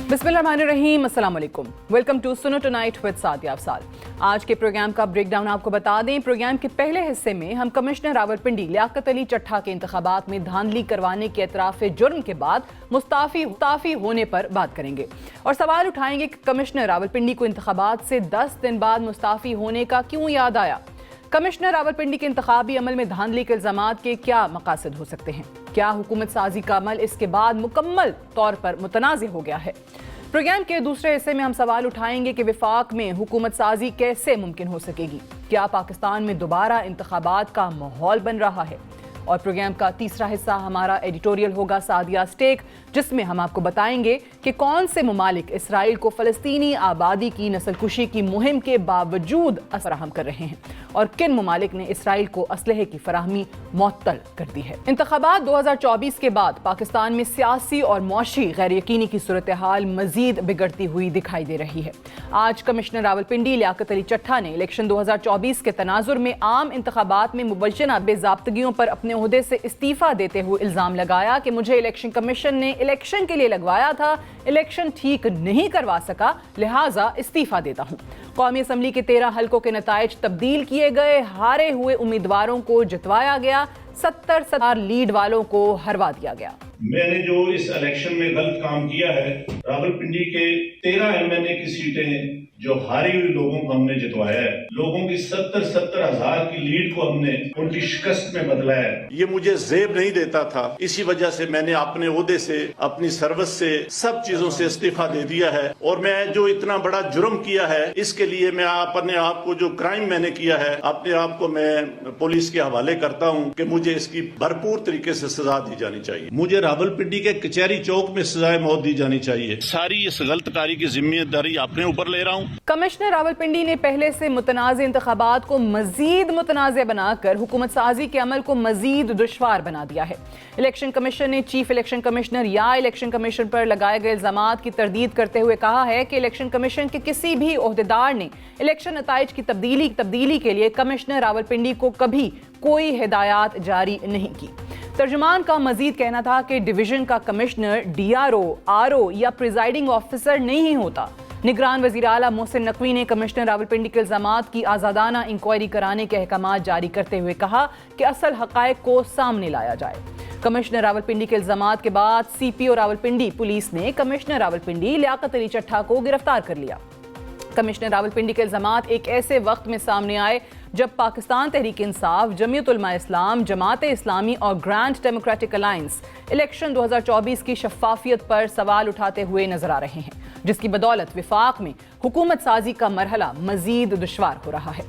बिस्मिल्लाहिर्रहमानिर्रहीम, अस्सलाम वालेकुम। वेलकम टू सुनो टुनाइट विद सादिया अफसाल। आज के प्रोग्राम का ब्रेक डाउन आपको बता दें। प्रोग्राम के पहले हिस्से में हम कमिश्नर रावलपिंडी लियाकत अली चट्ठा के इंतखाबात में धांधली करवाने के एतराफ़ जुर्म के बाद मुस्ताफ़ी होने पर बात करेंगे और सवाल उठाएंगे कि कमिश्नर रावलपिंडी को इंतखाबात से 10 दिन बाद मुस्ताफ़ी होने का क्यों याद आया। कमिश्नर रावलपिंडी के इंतखाबी अमल में धांधली के इल्ज़ामात के क्या मकासद हो सकते हैं। क्या हुकूमत साजी का अमल इसके बाद मुकम्मल तौर पर मुतनाज़ हो गया है। प्रोग्राम के दूसरे हिस्से में हम सवाल उठाएंगे कि विफाक में हुकूमत साजी कैसे मुमकिन हो सकेगी। क्या पाकिस्तान में दोबारा इंतखाबात का माहौल बन रहा है। और प्रोग्राम का तीसरा हिस्सा हमारा एडिटोरियल होगा सादिया स्टेक, जिसमें हम आपको बताएंगे कि कौन से ममालिक इसराइल को फ़लस्तीनी आबादी की नस्लकुशी की मुहिम के बावजूद फराहम कर रहे हैं और किन ममालिक ने इसराइल को असलहे की फराहमी मुअत्तल कर दी है। इंतखाबात 2024 के बाद पाकिस्तान में सियासी और मौशी गैर यकीनी की सूरत हाल मजीद बिगड़ती हुई दिखाई दे रही है। आज कमिश्नर रावलपिंडी लियाकत अली चट्ठा ने इलेक्शन 2024 के तनाजुर में आम इंतखाबात में मुबैना बेज़ाब्तगियों पर अपने ओहदे से इस्तीफा देते हुए इल्जाम लगाया कि मुझे इलेक्शन कमीशन ने इलेक्शन के लिए लगवाया था, इलेक्शन ठीक नहीं करवा सका, लिहाजा इस्तीफा देता हूं। कौमी असम्बली के 13 हलकों के नताइज तब्दील किए गए, हारे हुए उम्मीदवारों को जितवाया गया, 70 लीड वालों को हरवा दिया गया। मैंने जो इस इलेक्शन में गलत काम किया है, रावलपिंडी के 13 एमएनए की सीटें जो हारी हुई लोगों को हमने जितवाया है, लोगों की 70 हजार की लीड को हमने उनकी शिकस्त में बदला है। ये मुझे जेब नहीं देता था, इसी वजह से मैंने अपने ओहदे से, अपनी सर्विस से, सब चीजों से इस्तीफा दे दिया है। और मैं जो इतना बड़ा जुर्म किया है, इसके लिए मैं अपने आप को, जो क्राइम मैंने किया है, अपने आप को मैं पुलिस के हवाले करता हूँ कि मुझे इसकी भरपूर तरीके से सजा दी जानी चाहिए। मुझे रावलपिंडी के कचहरी चौक में सजाए मौत दी जानी चाहिए। सारी इस गलतकारी की जिम्मेदारी अपने ऊपर ले रहा हूँ। कमिश्नर रावलपिंडी ने पहले से मुतनाज़ इंतखाबात को मजीद मुतनाज़ बनाकर हुकूमत साजी के अमल को मजीद दुश्वार बना दिया है। इलेक्शन कमीशन ने चीफ इलेक्शन कमिश्नर या इलेक्शन कमीशन पर लगाए गए इल्जामात की तरदीद करते हुए कहा है कि इलेक्शन कमीशन के किसी भी ओहदेदार ने इलेक्शन नताइज की तब्दीली के लिए कमिश्नर रावलपिंडी को कभी कोई हिदायत जारी नहीं की। तर्जुमान का मजीद कहना था कि डिवीजन का कमिश्नर DRO, RO या प्रिजाइडिंग ऑफिसर नहीं होता। निगरान वज़ीर आला मोहसिन नकवी ने कमिश्नर रावलपिंडी के इल्जामात की आज़ादाना इंक्वायरी कराने के अहकामात जारी करते हुए कहा कि असल हक़ाइक़ को सामने लाया जाए। कमिश्नर रावलपिंडी के इल्जामात के बाद CPO रावलपिंडी पुलिस ने कमिश्नर रावलपिंडी लियाकत अली चट्ठा को गिरफ्तार कर लिया। कमिश्नर रावलपिंडी के इल्जामात एक ऐसे वक्त में सामने आए जब पाकिस्तान तहरीक इंसाफ, जमीयत उलमा इस्लाम, जमात इस्लामी और ग्रैंड डेमोक्रेटिक अलायंस इलेक्शन 2024 की शफाफियत पर सवाल उठाते हुए नजर आ रहे हैं, जिसकी बदौलत विफाक में हुकूमत साजी का मरहला मजीद दुश्वार हो रहा है।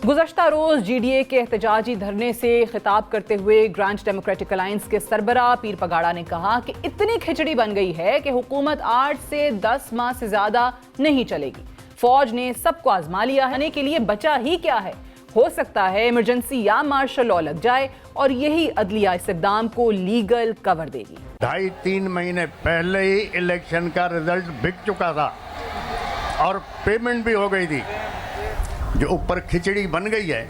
गुज़श्ता रोज़ GDA के एहतजाजी धरने से खिताब करते हुए ग्रैंड डेमोक्रेटिक अलायंस के सरबराह पीर पगाड़ा ने कहा कि इतनी खिचड़ी बन गई है कि हुकूमत 8 से 10 माह से ज्यादा नहीं चलेगी। फौज ने सबको आजमा लिया है, के लिए बचा ही क्या है। हो सकता है इमरजेंसी या मार्शल लॉ लग जाए और यही अदलिया इस इक़दाम को लीगल कवर देगी। 2.5-3 महीने पहले ही इलेक्शन का रिजल्ट बिक चुका था और पेमेंट भी हो गई थी। जो ऊपर खिचड़ी बन गई है,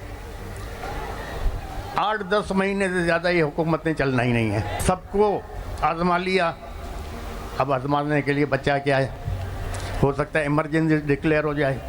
8-10 महीने से ज़्यादा ये हुकूमत ने चलना ही नहीं है। सबको आजमा लिया, अब आजमाने के लिए बचा क्या है। हो सकता है इमरजेंसी डिक्लेयर हो जाए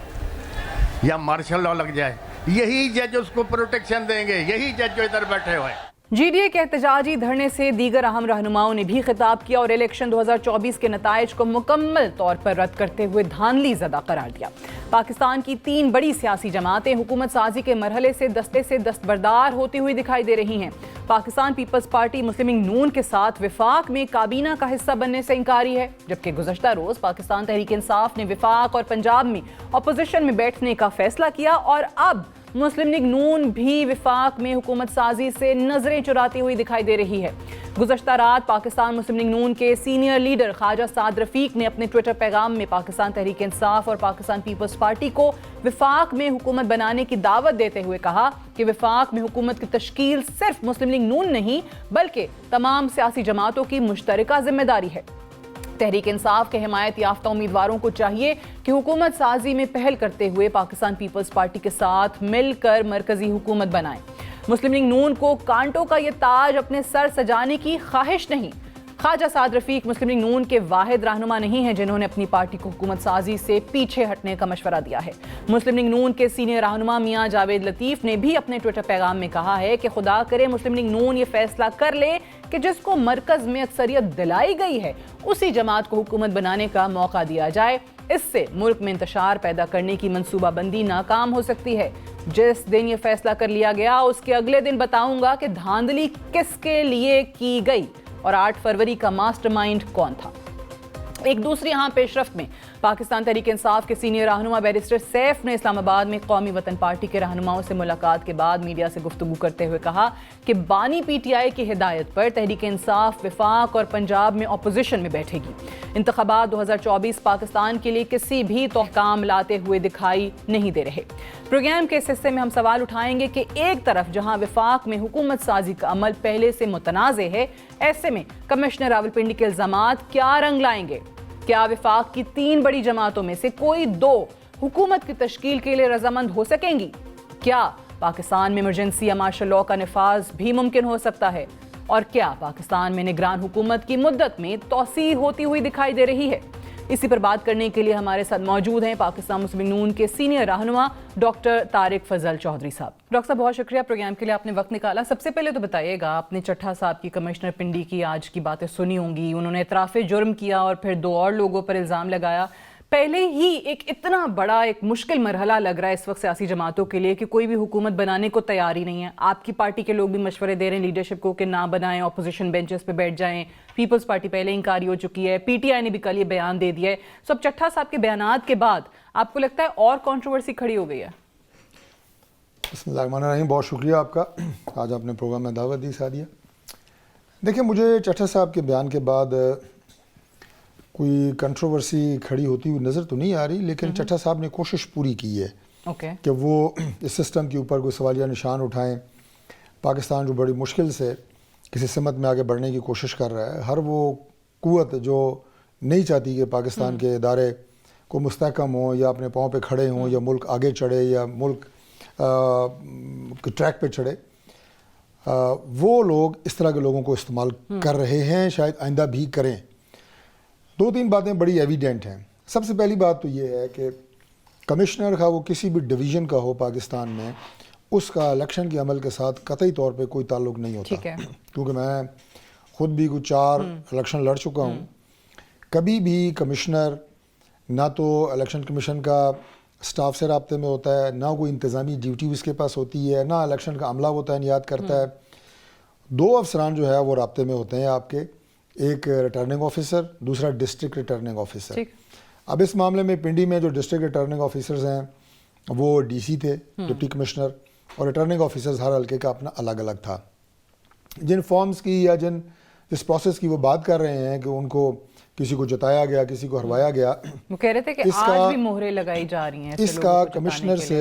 या मार्शल लॉ लग जाए। यही जज उसको प्रोटेक्शन देंगे, यही जज जो इधर बैठे हुए। GDA के एहतजाजी धरने से दीगर अहम रहनुमाओं ने भी खिताब किया और इलेक्शन 2024 के नताइज को मुकम्मल तौर पर रद्द करते हुए धांधली ज़दा करार दिया। पाकिस्तान की 3 बड़ी सियासी जमातें हुकूमत साजी के मरहले से दस्तबरदार होती हुई दिखाई दे रही हैं। पाकिस्तान पीपल्स पार्टी मुस्लिम लीग नून के साथ विफाक में काबीना का हिस्सा बनने से इंकारी है, जबकि गुज़श्ता रोज़ पाकिस्तान तहरीक इंसाफ ने विफाक और पंजाब में अपोजिशन में बैठने का फैसला किया और अब मुस्लिम लीग नून भी विफाक में हुकूमत साजी से नजरें चुराती हुई दिखाई दे रही है। गुज़श्ता रात पाकिस्तान मुस्लिम लीग नून के सीनियर लीडर ख्वाजा साद रफीक ने अपने ट्विटर पैगाम में पाकिस्तान तहरीक इंसाफ और पाकिस्तान पीपल्स पार्टी को विफाक में हुकूमत बनाने की दावत देते हुए कहा कि विफाक में हुकूमत की तश्कील सिर्फ मुस्लिम लीग नून नहीं बल्कि तमाम सियासी जमातों की मुश्तरका जिम्मेदारी है। तहरीक इंसाफ के हिमायत याफ्ता उम्मीदवारों को चाहिए कि हुकूमत साजी में पहल करते हुए पाकिस्तान पीपल्स पार्टी के साथ मिलकर मरकजी हुकूमत बनाएं। मुस्लिम लीग नून को कांटों का ये ताज अपने सर सजाने की ख्वाहिश नहीं, ख्वाजा साद रफीक मुस्लिम लीग नून के वाहिद रहनुमा नहीं हैं जिन्होंने अपनी पार्टी को हुकूमत साजी से पीछे हटने का मशवरा दिया है। मुस्लिम लीग नून के सीनियर रहनुमा मियां जावेद लतीफ़ ने भी अपने ट्विटर पैगाम में कहा है कि खुदा करे मुस्लिम लीग नून ये फैसला कर ले कि जिसको मरकज में अक्सरियत दिलाई गई है उसी जमात को हुकूमत बनाने का मौका दिया जाए। इससे मुल्क में इंतशार पैदा करने की मंसूबाबंदी नाकाम हो सकती है। जिस दिन ये फैसला कर लिया गया उसके अगले दिन बताऊंगा कि धांधली किसके लिए की गई और 8 फरवरी का मास्टरमाइंड कौन था। एक दूसरी अहम पेशरफ्त में पाकिस्तान तहरीक इंसाफ के सीनियर रहनुमा बैरिस्टर सैफ ने इस्लामाबाद में कौमी वतन पार्टी के रहनुमाओं से मुलाकात के बाद मीडिया से गुफ्तगू करते हुए कहा कि बानी पीटीआई की हिदायत पर तहरीक इंसाफ वफाक और पंजाब में अपोजिशन में बैठेगी। इंतखाबात 2024 पाकिस्तान के लिए किसी भी तहकाम लाते हुए दिखाई नहीं दे रहे। प्रोग्राम के इस हिस्से में हम सवाल उठाएंगे कि एक तरफ जहां वफाक में हुकूमत साजी का अमल पहले से मुतनाज़े है, ऐसे में कमिश्नर रावलपिंडी के इल्ज़ामात क्या रंग लाएंगे? क्या वफाक की 3 बड़ी जमातों में से कोई 2 हुकूमत की तश्कील के लिए रजामंद हो सकेंगी? क्या पाकिस्तान में इमरजेंसी या मार्शल लॉ का निफाज भी मुमकिन हो सकता है? और क्या पाकिस्तान में निगरान हुकूमत की मुद्दत में तौसीह होती हुई दिखाई दे रही है? इसी पर बात करने के लिए हमारे साथ मौजूद हैं पाकिस्तान मुस्लिम लीग नून के सीनियर रहनुमा डॉक्टर तारिक फजल चौधरी साहब। डॉक्टर साहब, बहुत शुक्रिया प्रोग्राम के लिए आपने वक्त निकाला। सबसे पहले तो बताइएगा, आपने चट्ठा साहब की, कमिश्नर पिंडी की आज की बातें सुनी होंगी। उन्होंने इतराफ़े जुर्म किया और फिर 2 और लोगों पर इल्ज़ाम लगाया। पहले ही एक इतना बड़ा एक मुश्किल मरहला लग रहा है इस वक्त सियासी जमातों के लिए कि कोई भी हुकूमत बनाने को तैयार ही नहीं है। आपकी पार्टी के लोग भी मशवरे दे रहे हैं लीडरशिप को कि ना बनाएं, अपोजिशन बेंचेस पे बैठ जाएं। पीपल्स पार्टी पहले इंकारी हो चुकी है, पीटीआई ने भी कल ये बयान दे दिया है। सो अब चट्ठा साहब के बयानात के बाद आपको लगता है और कंट्रोवर्सी खड़ी हो गई है? बिस्मिल्लाहिर्रहमानिर्रहीम, बहुत शुक्रिया आपका, आज आपने प्रोग्राम में दावत दी सादिया। देखिए, मुझे चट्ठा साहब के बयान के बाद कोई कंट्रोवर्सी खड़ी होती हुई नज़र तो नहीं आ रही, लेकिन चट्ठा साहब ने कोशिश पूरी की है कि वो इस सिस्टम के ऊपर कोई सवालिया निशान उठाएं। पाकिस्तान जो बड़ी मुश्किल से किसी सिमत में आगे बढ़ने की कोशिश कर रहा है, हर वो क़ुव्वत जो नहीं चाहती कि पाकिस्तान के इदारे को मुस्तहकम हो या अपने पाँव पे खड़े हों या मुल्क आगे चढ़े या मुल्क ट्रैक पे चढ़े, वो लोग इस तरह के लोगों को इस्तेमाल कर रहे हैं, शायद आइंदा भी करें। 2-3 बातें बड़ी एविडेंट हैं। सबसे पहली बात तो ये है कि कमिश्नर का वो किसी भी डिवीज़न का हो पाकिस्तान में, उसका इलेक्शन के अमल के साथ कतई तौर पे कोई ताल्लुक नहीं होता। क्योंकि मैं ख़ुद भी कुछ 4 इलेक्शन लड़ चुका हूँ। कभी भी कमिश्नर ना तो इलेक्शन कमीशन का स्टाफ से राब्ते में होता है, ना कोई इंतज़ामी ड्यूटी उसके पास होती है, ना इलेक्शन का अमला वो तैनात करता है। 2 अफसरान जो है वो राब्ते में होते हैं आपके, एक रिटर्निंग ऑफिसर, दूसरा डिस्ट्रिक्ट रिटर्निंग ऑफिसर। अब इस मामले में पिंडी में जो डिस्ट्रिक्ट रिटर्निंग ऑफिसर्स हैं वो डीसी थे, डिप्टी कमिश्नर, और रिटर्निंग ऑफिसर्स हर हल्के का अपना अलग अलग था। जिन फॉर्म्स की या जिस प्रोसेस की वो बात कर रहे हैं कि उनको किसी को जताया गया, किसी को हरवाया गया, वो कह रहे थे कि आज भी मोहरें लगाई जा रही हैं। इसका कमिश्नर से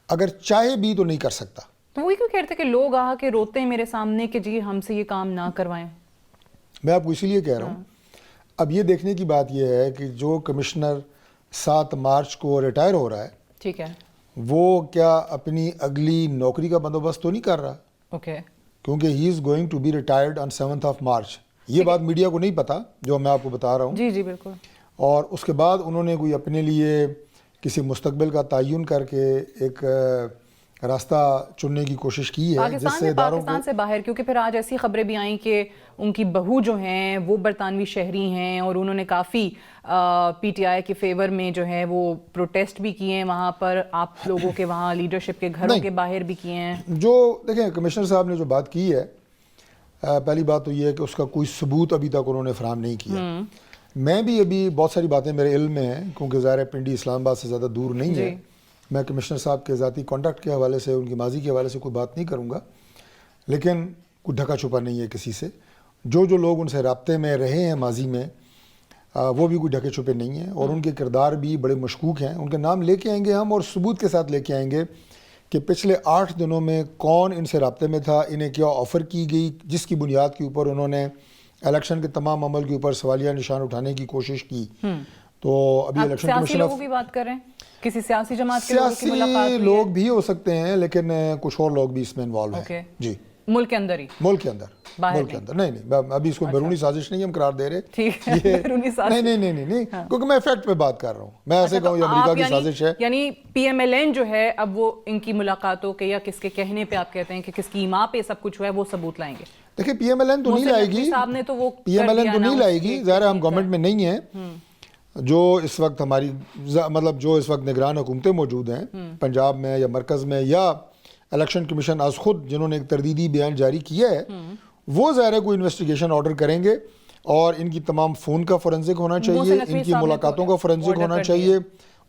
अगर चाहे भी तो नहीं कर सकता। तो वही क्यों कह रहे थे कि लोग आ के रोते हैं मेरे सामने कि जी हमसे ये काम ना करवाएं? मैं आपको इसीलिए कह रहा हूँ, अब ये देखने की बात यह है कि जो कमिश्नर 7 मार्च को रिटायर हो रहा है, ठीक है, वो क्या अपनी अगली नौकरी का बंदोबस्त तो नहीं कर रहा? क्योंकि he is going to be retired on 7 March. ये बात मीडिया को नहीं पता जो मैं आपको बता रहा हूँ। जी जी बिल्कुल। और उसके बाद उन्होंने कोई अपने लिए किसी मुस्तकबिल का तयन करके एक रास्ता चुनने की कोशिश की है जिससे पाकिस्तान से बाहर, क्योंकि फिर आज ऐसी खबरें भी आई कि उनकी बहू जो हैं वो बरतानवी शहरी हैं और उन्होंने काफ़ी पीटीआई के फेवर में जो है वो प्रोटेस्ट भी किए हैं वहाँ पर, आप लोगों के वहाँ लीडरशिप के घरों के बाहर भी किए हैं। जो देखें, कमिश्नर साहब ने जो बात की है, पहली बात तो ये है कि उसका कोई सबूत अभी तक उन्होंने फराहम नहीं किया। मैं भी अभी बहुत सारी बातें मेरे इल्म में हैं, क्योंकि ज़ाहिर है पिंडी इस्लामाबाद से ज़्यादा दूर नहीं है। मैं कमिश्नर साहब के ज़ाती कॉन्टैक्ट के हवाले से, उनकी माजी के हवाले से कोई बात नहीं करूँगा, लेकिन कोई ढका छुपा नहीं है किसी से। जो लोग उनसे राब्ते में रहे हैं माजी में, वो भी कोई ढके छुपे नहीं हैं और उनके किरदार भी बड़े मशकूक हैं। उनके नाम लेके आएंगे हम और सबूत के साथ लेके आएंगे कि पिछले 8 दिनों में कौन इनसे राब्ते में था, इन्हें क्या ऑफ़र की गई, जिसकी बुनियाद के ऊपर उन्होंने इलेक्शन के तमाम अमल के ऊपर सवालिया निशान उठाने की कोशिश की। तो अभी इलेक्शन कमीशन लोगों की बात कर रहे हैं, किसी सियासी जमात के सियासी लोग भी हो सकते हैं, लेकिन कुछ और लोग भी इसमें इन्वॉल्व हैं। जी मुल्क के अंदर ही, मुल्क के अंदर, बाहर मुल्क के अंदर नहीं, अभी इसको बैरूनी साजिश नहीं हम करार दे रहे। ठीक है, बैरूनी साजिश नहीं, क्योंकि मैं फैक्ट पे बात कर रहा हूँ। मैं ऐसे कहूँ ये अमेरिका की साजिश है। यानी PMLN जो है अब वो इनकी मुलाकातों के या किसके कहने पे आप कहते हैं कि किसकी ईमा पे सब कुछ हुआ है, वो सबूत लाएंगे? देखिए PMLN तो नहीं लाएगी, साहब ने तो वो PMLN तो नहीं लाएगी, ज़ाहिर है हम गवर्नमेंट में नहीं है। जो इस वक्त हमारी मतलब जो इस वक्त निगरान हुकूमतें मौजूद हैं पंजाब में या मरकज़ में, या इलेक्शन कमीशन आज खुद जिन्होंने एक तरदीदी बयान जारी किया है, वो ज़ाहिर है कोई इन्वेस्टिगेशन ऑर्डर करेंगे और इनकी तमाम फ़ोन का फोरेंसिक होना चाहिए, इनकी मुलाकातों का फोरेंसिक होना चाहिए,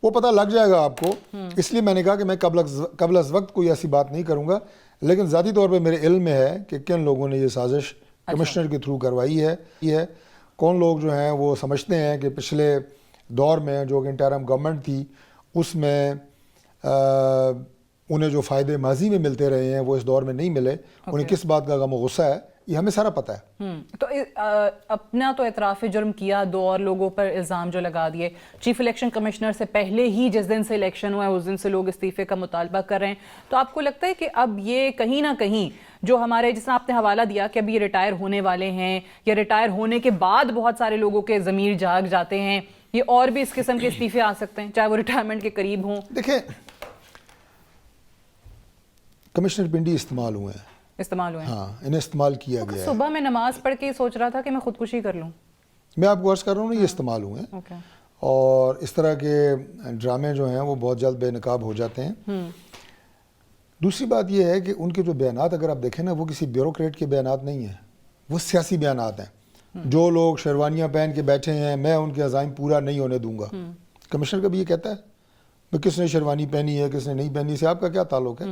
वो पता लग जाएगा आपको। इसलिए मैंने कहा कि मैं कबल अज़ वक्त कोई ऐसी बात नहीं करूँगा, लेकिन ज़ाती तौर पर मेरे इल्म में है कि किन लोगों ने ये साजिश कमिश्नर के थ्रू करवाई है। ये कौन लोग जो हैं वो समझते हैं कि पिछले दौर में जो कि इंटरिम गवर्नमेंट थी उसमें उन्हें जो फ़ायदे माजी में मिलते रहे हैं वो इस दौर में नहीं मिले। उन्हें किस बात का गम गुस्सा है ये हमें सारा पता है। तो अपना तो एतराफ़ जुर्म किया, 2 और लोगों पर इल्ज़ाम जो लगा दिए, चीफ इलेक्शन कमिश्नर से पहले ही जिस दिन से इलेक्शन हुआ है उस दिन से लोग इस्तीफ़े का मुतालबा कर रहे हैं। तो आपको लगता है कि अब ये कहीं ना कहीं जो हमारे, जिसने आपने हवाला दिया कि अभी ये रिटायर होने वाले हैं या रिटायर होने के बाद बहुत सारे लोगों के ज़मीर जाग जाते हैं, ये और भी इस किस्म के इस्तीफ़े आ सकते हैं चाहे वो रिटायरमेंट के करीब हों? देखिए कमिश्नर पिंडी इस्तेमाल हुए हैं, हाँ इन्हें इस्तेमाल किया गया है। सुबह मैं नमाज पढ़ के सोच रहा था कि मैं खुदकुशी कर लूँ। मैं आपको अर्ज कर रहा हूँ ना, ये इस्तेमाल हुए हैं और इस तरह के ड्रामे जो हैं वो बहुत जल्द बेनकाब हो जाते हैं। दूसरी बात ये है कि उनके जो बयानात अगर आप देखें ना, वो किसी ब्यूरोक्रेट के बयानात नहीं हैं, वो सियासी बयानात हैं। जो लोग शेरवानियाँ पहन के बैठे हैं, मैं उनके अज़ाइम पूरा नहीं होने दूंगा। कमिश्नर कभी ये कहता है भाई किसने शेरवानी पहनी है किसने नहीं पहनी, से आपका क्या ताल्लुक है?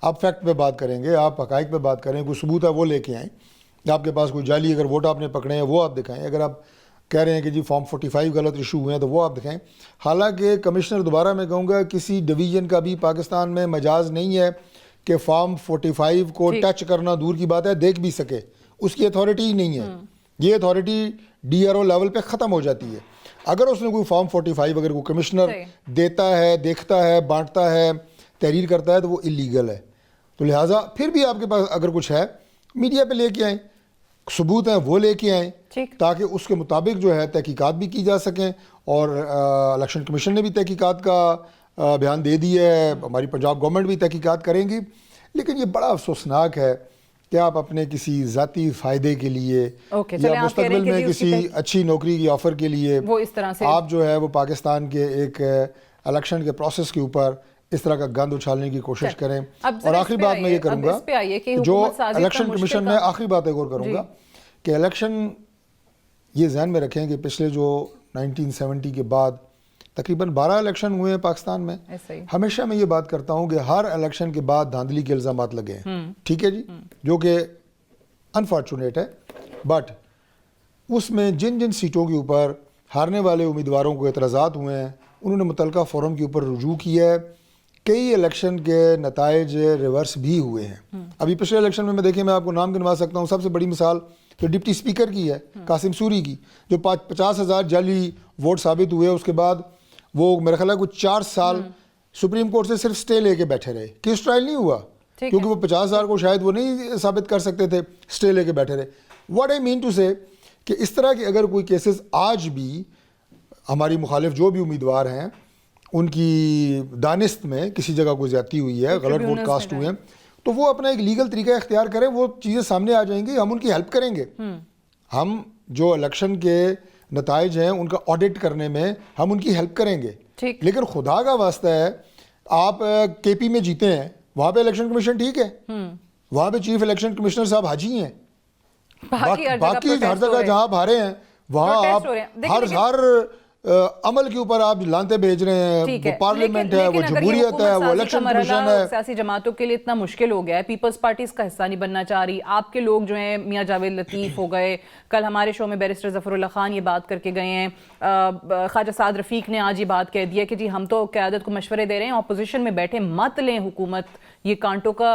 आप फैक्ट पे बात करेंगे, आप हकाइक पे बात करें, कोई सबूत है वो लेके आएँ। आपके पास कोई जाली अगर वोट आपने पकड़े हैं वो आप दिखाएं। अगर आप कह रहे हैं कि जी फॉर्म 45 गलत इशू हुए हैं तो वो आप दिखाएं। हालांकि कमिश्नर, दोबारा मैं कहूँगा, किसी डिवीज़न का भी पाकिस्तान में मजाज नहीं है कि फॉर्म 45 को टच करना दूर की बात है देख भी सके, उसकी अथॉरिटी ही नहीं है। ये अथॉरिटी DRO लेवल पे ख़त्म हो जाती है। अगर उसने कोई फॉर्म 45 अगर कोई कमिश्नर देता है, देखता है, बांटता है, तहरीर करता है तो वो इलीगल है। तो लिहाजा फिर भी आपके पास अगर कुछ है मीडिया पे लेके आएँ, सबूत हैं वो लेके आएँ, ताकि उसके मुताबिक जो है तहकीकात भी की जा सकें। और इलेक्शन कमीशन ने भी तहकीकात का बयान दे दिया है, हमारी पंजाब गवर्नमेंट भी तहकीकात करेंगी। लेकिन ये बड़ा अफसोसनाक है कि आप अपने किसी ज़ाती फ़ायदे के लिए या मुस्तकबिल में किसी अच्छी नौकरी की ऑफ़र के लिए वो इस तरह से आप जो है वो पाकिस्तान के एक इलेक्शन के प्रोसेस के ऊपर इस तरह का गंद उछालने की कोशिश करें। और आखिरी बात मैं ये करूँगा, जो इलेक्शन कमीशन में आखिरी बात एक और करूँगा कि इलेक्शन ये ज़हन में रखें कि पिछले जो 1970 के बाद तकरीबन 12 इलेक्शन हुए हैं पाकिस्तान में। हमेशा मैं ये बात करता हूँ कि हर इलेक्शन के बाद धांधली के इल्ज़ामात लगे हैं, ठीक है जी, जो कि अनफॉर्चुनेट है। बट उसमें जिन जिन सीटों के ऊपर हारने वाले उम्मीदवारों को एतराज़ात हुए हैं उन्होंने मुतलका फोरम के ऊपर रुजू किया है। कई इलेक्शन के नताइज रिवर्स भी हुए हैं। अभी पिछले इलेक्शन में मैं देखिए, मैं आपको नाम गिनवा सकता हूँ। सबसे बड़ी मिसाल जो डिप्टी स्पीकर की है, कासिम सूरी की, जो 50,000 जाली वोट साबित हुए। उसके बाद वो मेरा ख्याल है कुछ 4 साल सुप्रीम कोर्ट से सिर्फ स्टे लेके बैठे रहे, केस ट्रायल नहीं हुआ क्योंकि वो 50,000 को शायद वो नहीं साबित कर सकते थे, स्टे लेके बैठे रहे। व्हाट आई मीन टू से कि इस तरह के अगर कोई केसेस आज भी हमारी मुखालिफ जो भी उम्मीदवार हैं उनकी दानिस्त में किसी जगह कोई ज्यादती हुई है, गलत वोट कास्ट हुए हैं, तो वो अपना एक लीगल तरीका इख्तियार करें, वो चीज़ें सामने आ जाएंगी, हम उनकी हेल्प करेंगे। हम जो इलेक्शन के नताइज हैं उनका ऑडिट करने में हम उनकी हेल्प करेंगे। लेकिन खुदा का वास्ता है, आप KP में जीते हैं, वहाँ पे इलेक्शन कमीशन ठीक है, वहाँ पे चीफ इलेक्शन कमिश्नर साहब हाजी हैं, बाकी हर जगह जहाँ आप हारे हैं वहाँ आप हर अमल के ऊपर आप लांते भेज रहे हैं। वो पार्लियामेंट है, वो जमहूरियत है, वो इलेक्शन कमीशन है। सियासी जमातों के लिए इतना मुश्किल हो गया है, पीपल्स पार्टी इसका हिस्सा नहीं बनना चाह रही। आपके लोग जो हैं मियां जावेद लतीफ़ हो गए, कल हमारे शो में बैरिस्टर ज़फ़रुल्लाह खान ये बात करके गए हैं, ख्वाजा साद रफ़ीक ने आज ये बात कह दी है कि जी हम तो क़यादत को मशवरे दे रहे हैं, अपोजिशन में बैठे मत लें हुकूमत, ये कांटों का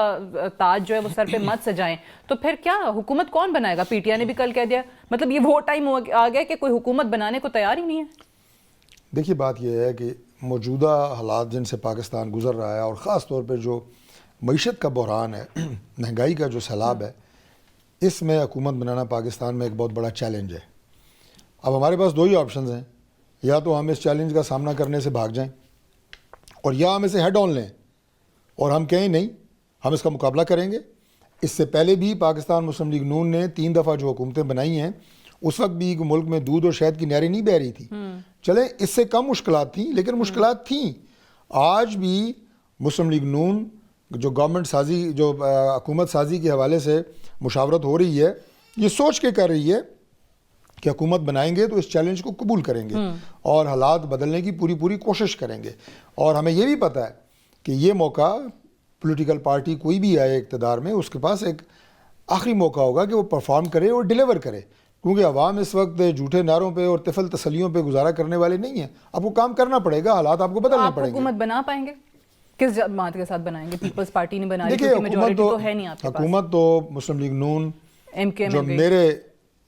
ताज जो है वो सर पे मत सजाएं। तो फिर क्या हुकूमत कौन बनाएगा? PTI ने भी कल कह दिया, मतलब ये वो टाइम आ गया कि कोई हुकूमत बनाने को तैयार ही नहीं है। देखिए बात यह है कि मौजूदा हालात जिनसे पाकिस्तान गुजर रहा है और ख़ास तौर पर जो معیشت کا بحران ہے, مہنگائی کا جو سیلاب ہے, اس میں حکومت بنانا پاکستان میں ایک بہت بڑا چیلنج ہے. اب ہمارے پاس دو ہی آپشنز ہیں, یا تو ہم اس چیلنج کا سامنا کرنے سے بھاگ جائیں, اور یا ہم اسے ہیڈ آن لیں اور ہم کہیں نہیں ہم اس کا مقابلہ کریں گے. اس سے پہلے بھی پاکستان مسلم لیگ نون نے 3 دفعہ جو حکومتیں بنائی ہیں, اس وقت بھی ملک میں دودھ اور شہد کی نہریں نہیں بہہ رہی تھی. چلیں اس سے کم مشکلات تھیں, لیکن مشکلات تھیں. آج بھی مسلم لیگ نون جو گورنمنٹ سازی, جو حکومت سازی کے حوالے سے مشاورت ہو رہی ہے, یہ سوچ کے کر رہی ہے کہ حکومت بنائیں گے تو اس چیلنج کو قبول کریں گے اور حالات بدلنے کی پوری کوشش کریں گے. اور ہمیں یہ بھی پتہ ہے کہ یہ موقع پولیٹیکل پارٹی کوئی بھی آئے اقتدار میں, اس کے پاس ایک آخری موقع ہوگا کہ وہ پرفارم کرے اور ڈیلیور کرے, کیونکہ عوام اس وقت جھوٹے نعروں پہ اور طفل تسلیوں پہ گزارا کرنے والے نہیں ہیں. آپ کو کام کرنا پڑے گا, حالات آپ کو بدلنے پڑیں گے. حکومت بنا پائیں گے؟ کس جماعت کے ساتھ بنائیں گے؟ پیپلز پارٹی نے بنائی, دیکھیے کیونکہ میجورٹی تو ہے نہیں آپ کے پاس. حکومت تو مسلم لیگ نون جو میرے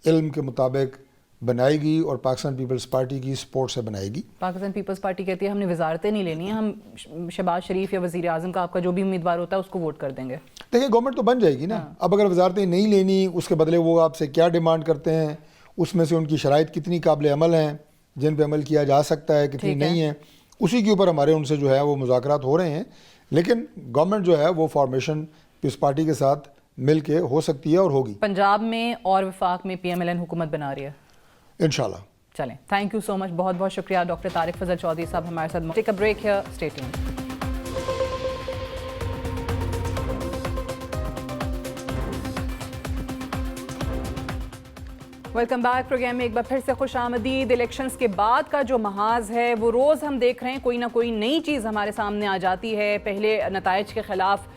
علم کے مطابق بنائے گی اور پاکستان پیپلز پارٹی کی سپورٹ سے بنائے گی. پاکستان پیپلز پارٹی کہتی ہے ہم نے وزارتیں نہیں لینی ہیں, ہم شہباز شریف یا وزیر اعظم کا آپ کا جو بھی امیدوار ہوتا ہے اس کو ووٹ کر دیں گے. دیکھیں گورنمنٹ تو بن جائے گی نا. اب اگر وزارتیں نہیں لینی, اس کے بدلے وہ آپ سے کیا ڈیمانڈ کرتے ہیں, اس میں سے ان کی شرائط کتنی قابل عمل ہیں جن پہ عمل کیا جا سکتا ہے, کتنی نہیں ہیں, اسی کے اوپر ہمارے ان سے جو ہے وہ مذاکرات ہو رہے ہیں. لیکن گورنمنٹ جو ہے وہ فارمیشن پیپلز پارٹی کے ساتھ مل کے ہو سکتی ہے اور ہوگی. پنجاب میں اور وفاق میں PMLN حکومت بنا رہی ہے انشاءاللہ. چلیں, تھینک یو سو مچ, بہت بہت شکریہ ڈاکٹر طارق فضل چودھری صاحب ہمارے ساتھ. Take a break here, stay tuned. Welcome back. Programme میں ایک بار پھر سے خوش آمدید. الیکشنز کے بعد کا جو محاذ ہے وہ روز ہم دیکھ رہے ہیں, کوئی نہ کوئی نئی چیز ہمارے سامنے آ جاتی ہے. پہلے نتائج کے خلاف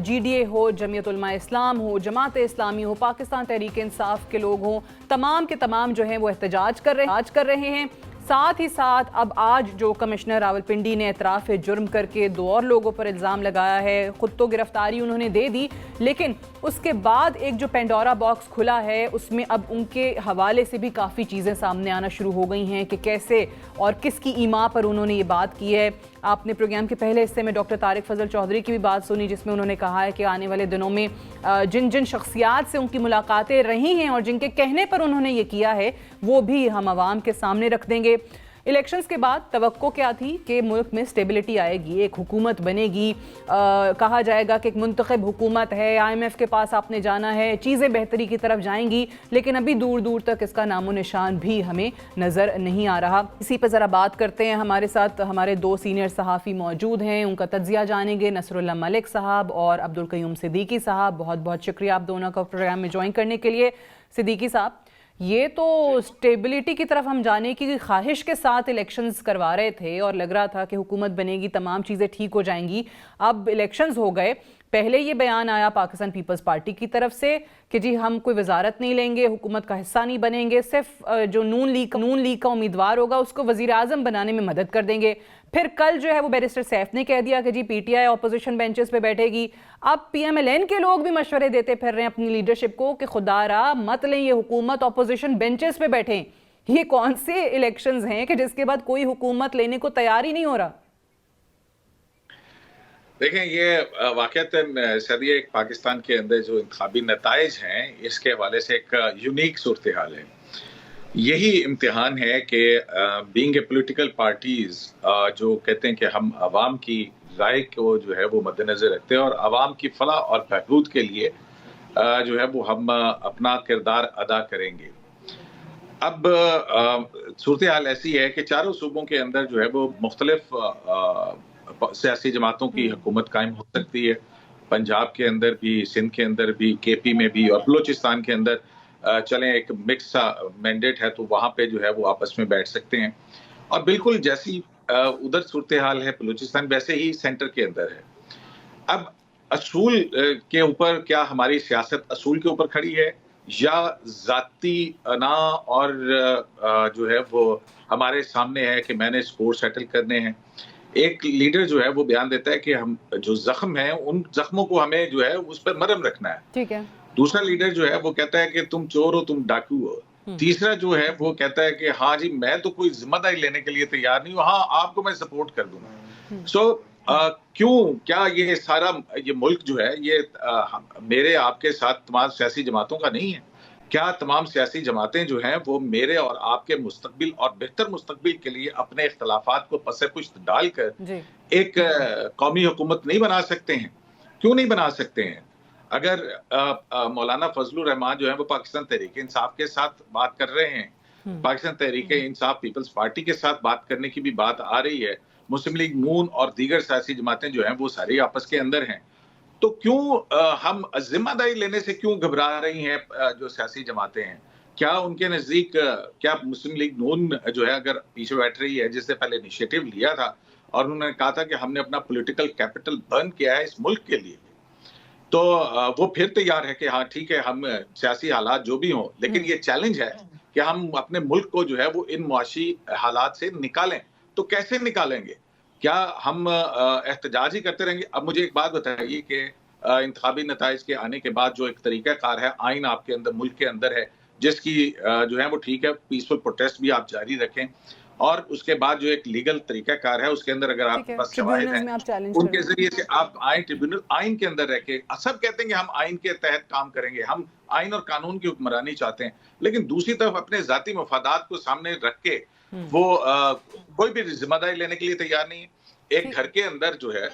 GDA ہو, جمعیت علماء اسلام ہو, جماعت اسلامی ہو, پاکستان تحریک انصاف کے لوگ ہوں, تمام کے تمام جو ہیں وہ احتجاج کر رہے ہیں. ساتھ ہی ساتھ اب آج جو کمشنر راولپنڈی نے اعتراف جرم کر کے 2 اور لوگوں پر الزام لگایا ہے, خود تو گرفتاری انہوں نے دے دی, لیکن اس کے بعد ایک جو پینڈورا باکس کھلا ہے اس میں اب ان کے حوالے سے بھی کافی چیزیں سامنے آنا شروع ہو گئی ہیں کہ کیسے اور کس کی ایما پر انہوں نے یہ بات کی ہے. آپ نے پروگرام کے پہلے حصے میں ڈاکٹر طارق فضل چودھری کی بھی بات سنی, جس میں انہوں نے کہا ہے کہ آنے والے دنوں میں جن شخصیات سے ان کی ملاقاتیں رہی ہیں اور جن کے کہنے پر انہوں نے یہ کیا ہے وہ بھی ہم عوام کے سامنے رکھ دیں گے. الیکشنز کے بعد توقع کیا تھی کہ ملک میں سٹیبلٹی آئے گی, ایک حکومت بنے گی, کہا جائے گا کہ ایک منتخب حکومت ہے, IMF کے پاس آپ نے جانا ہے, چیزیں بہتری کی طرف جائیں گی, لیکن ابھی دور دور تک اس کا نام و نشان بھی ہمیں نظر نہیں آ رہا. اسی پہ ذرا بات کرتے ہیں. ہمارے ساتھ ہمارے 2 سینئر صحافی موجود ہیں, ان کا تجزیہ جانیں گے. نصر اللہ ملک صاحب اور عبدالقیوم صدیقی صاحب, بہت بہت شکریہ آپ دونوں کا پروگرام میں جوائن کرنے کے لیے. صدیقی صاحب, یہ تو سٹیبلٹی کی طرف ہم جانے کی خواہش کے ساتھ الیکشنز کروا رہے تھے اور لگ رہا تھا کہ حکومت بنے گی, تمام چیزیں ٹھیک ہو جائیں گی. اب الیکشنز ہو گئے, پہلے یہ بیان آیا پاکستان پیپلز پارٹی کی طرف سے کہ جی ہم کوئی وزارت نہیں لیں گے, حکومت کا حصہ نہیں بنیں گے, صرف جو نون لیگ کا امیدوار ہوگا اس کو وزیر اعظم بنانے میں مدد کر دیں گے. پھر کل جو ہے وہ بیرسٹر سیف نے کہہ دیا کہ جی PTI اپوزیشن بینچز پہ بیٹھے گی. اب PMLN کے لوگ بھی مشورے دیتے پھر رہے ہیں اپنی لیڈرشپ کو کہ خدا را مت لیں یہ حکومت, اپوزیشن بینچز پہ بیٹھیں. یہ کون سے الیکشنز ہیں کہ جس کے بعد کوئی حکومت لینے کو تیار ہی نہیں ہو رہا؟ دیکھیں, یہ واقعتاً سعدیہ ایک پاکستان کے اندر جو انتخابی نتائج ہیں اس کے حوالے سے ایک یونیک صورتحال ہے. یہی امتحان ہے کہ بینگ اے پولیٹیکل پارٹیز جو کہتے ہیں کہ ہم عوام کی رائے کو جو ہے وہ مد نظر رکھتے ہیں اور عوام کی فلاح اور بہبود کے لیے جو ہے وہ ہم اپنا کردار ادا کریں گے. اب صورتحال ایسی ہے کہ چاروں صوبوں کے اندر جو ہے وہ مختلف سیاسی جماعتوں کی حکومت قائم ہو سکتی ہے. پنجاب کے اندر بھی, سندھ کے اندر بھی, KP میں بھی, اور بلوچستان کے اندر چلیں ایک مکس مینڈیٹ ہے تو وہاں پہ جو ہے وہ آپس میں بیٹھ سکتے ہیں. اور بالکل جیسی ادھر صورتحال ہے بلوچستان ویسے ہی سینٹر کے اندر ہے. اب اصول کے اوپر کیا ہماری سیاست اصول کے اوپر کھڑی ہے یا ذاتی انا اور جو ہے وہ ہمارے سامنے ہے کہ میں نے اسکور سیٹل کرنے ہیں. ایک لیڈر جو ہے وہ بیان دیتا ہے کہ ہم جو زخم ہیں ان زخموں کو ہمیں جو ہے اس پر مرہم رکھنا ہے. ٹھیک ہے. دوسرا لیڈر جو ہے وہ کہتا ہے کہ تم چور ہو, تم ڈاکو ہو. تیسرا جو ہے وہ کہتا ہے کہ ہاں جی میں تو کوئی ذمہ داری لینے کے لیے تیار نہیں ہوں, ہاں آپ کو میں سپورٹ کر دوں گا. سو क्यों, क्या ये सारा ये मुल्क जो है ये मेरे आपके साथ तमाम सियासी जमातों का नहीं है? क्या तमाम सियासी जमातें जो हैं वो मेरे और आपके मुस्तकबिल और बेहतर मुस्तकबिल के लिए अपने इख्तलाफात को पसे पुश्त डालकर एक कौमी हुकूमत नहीं बना सकते हैं? क्यों नहीं बना सकते हैं? अगर मौलाना फजलुर रहमान जो है वो पाकिस्तान तहरीक इंसाफ के साथ बात कर रहे हैं, पाकिस्तान तहरीक इंसाफ पीपल्स पार्टी के साथ बात करने की भी बात आ रही है, मुस्लिम लीग नून और दीगर सियासी जमातें जो हैं वो सारी आपस के अंदर हैं, तो क्यों हम जिम्मेदारी लेने से क्यों घबरा रही हैं जो सियासी जमातें हैं? क्या उनके नजदीक क्या मुस्लिम लीग नून जो है अगर पीछे बैठ रही है, जिससे पहले इनिशिएटिव लिया था और उन्होंने कहा था कि हमने अपना पॉलिटिकल कैपिटल बर्न किया है इस मुल्क के लिए, तो वो फिर तैयार है कि हाँ ठीक है हम सियासी हालात जो भी हों, लेकिन ये चैलेंज है कि हम अपने मुल्क को जो है वो इन मुआशी हालात से निकालें। तो कैसे निकालेंगे? क्या हम एहतजाज ही करते रहेंगे? अब मुझे एक बात बताइए कि इंतखाबी नताइज के आने के बाद जो एक तरीक़ाकार है, आइन आपके अंदर मुल्क के अंदर है, जिसकी जो है वो ठीक है पीसफुल प्रोटेस्ट भी आप जारी रखें, और उसके बाद जो एक लीगल तरीक़ाकार है उसके अंदर अगर आपके पास शवाहिद हैं उनके जरिए से आप आइन ट्रिब्यूनल आइन के अंदर रह के, सब कहते हैं कि हम आइन के तहत काम करेंगे, हम आइन और कानून की हुक्मरानी चाहते हैं, लेकिन दूसरी तरफ अपने जाती मफादात को सामने रख के वो कोई भी जिम्मेदारी लेने के लिए तैयार नहीं है। एक घर के अंदर जो है,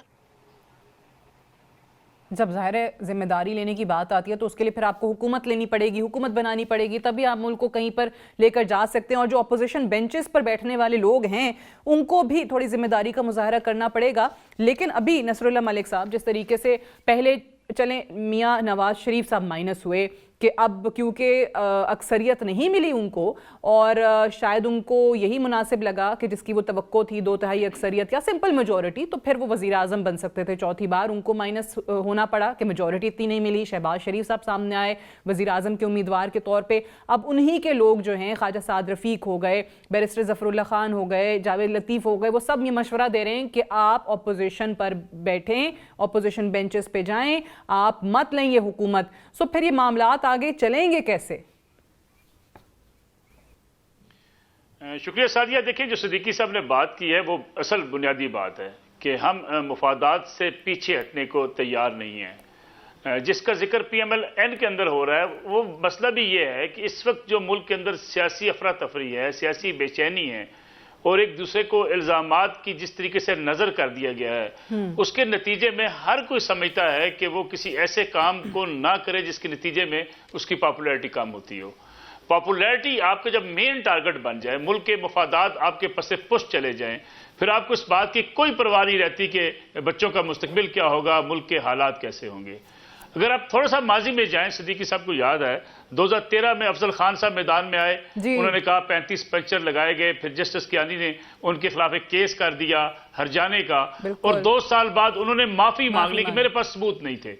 जब ज़ाहिर है जिम्मेदारी लेने की बात आती है तो उसके लिए फिर आपको हुकूमत लेनी पड़ेगी, हुकूमत बनानी पड़ेगी, तभी आप मुल्क को कहीं पर लेकर जा सकते हैं। और जो अपोजिशन बेंचेस पर बैठने वाले लोग हैं उनको भी थोड़ी जिम्मेदारी का मुजाहरा करना पड़ेगा। लेकिन अभी नसरुल्लाह मलिक साहब जिस तरीके से पहले चलें मियाँ नवाज शरीफ साहब माइनस हुए कि अब क्योंकि अक्सरियत नहीं मिली उनको और शायद उनको यही मुनासिब लगा कि जिसकी वो तवक्को थी 2/3 अक्सरियत या सिंपल मेजॉरिटी, तो फिर वो वज़ीर आज़म बन सकते थे। चौथी बार उनको माइनस होना पड़ा कि मेजॉरिटी इतनी नहीं मिली। शहबाज शरीफ साहब सामने आए वज़ीर आज़म के उम्मीदवार के तौर पर। अब उन्हीं के लोग जो हैं ख्वाजा साद रफ़ीक हो गए, बैरिस्टर ज़फ़रुल्लाह ख़ान हो गए, जावेद लतीफ़ हो गए, वो सब ये मशवरा दे रहे हैं कि आप अपोजिशन पर बैठें, अपोजिशन बेंचेस पे जाएं, आप मत लें ये हुकूमत। सो फिर ये मामलात आगे चलेंगे कैसे? शुक्रिया सादिया। देखिए जो सिद्दीकी साहब ने बात की है वो असल बुनियादी बात है कि हम मुफादात से पीछे हटने को तैयार नहीं हैं। जिसका जिक्र PMLN के अंदर हो रहा है वो मसला भी ये है कि इस वक्त जो मुल्क के अंदर सियासी अफरा तफरी है, सियासी बेचैनी है और एक दूसरे को इल्जामात की जिस तरीके से नजर कर दिया गया है, उसके नतीजे में हर कोई समझता है कि वो किसी ऐसे काम को ना करे जिसके नतीजे में उसकी पॉपुलैरिटी कम होती हो। पॉपुलैरिटी आपका जब मेन टारगेट बन जाए, मुल्क के मफादात आपके पसे पुश चले जाएं, फिर आपको इस बात की कोई परवाह नहीं रहती कि बच्चों का मुस्तकबिल क्या होगा, मुल्क के हालात कैसे होंगे। अगर आप थोड़ा सा माजी में जाएं, सिद्दीकी साहब को याद है 2013 में अफजल खान साहब मैदान में आए, उन्होंने कहा 35 पंक्चर लगाए गए, फिर जस्टिस कियानी ने उनके खिलाफ एक केस कर दिया हरजाने का, और 2 साल बाद उन्होंने माफी मांग ली कि मेरे पास सबूत नहीं थे।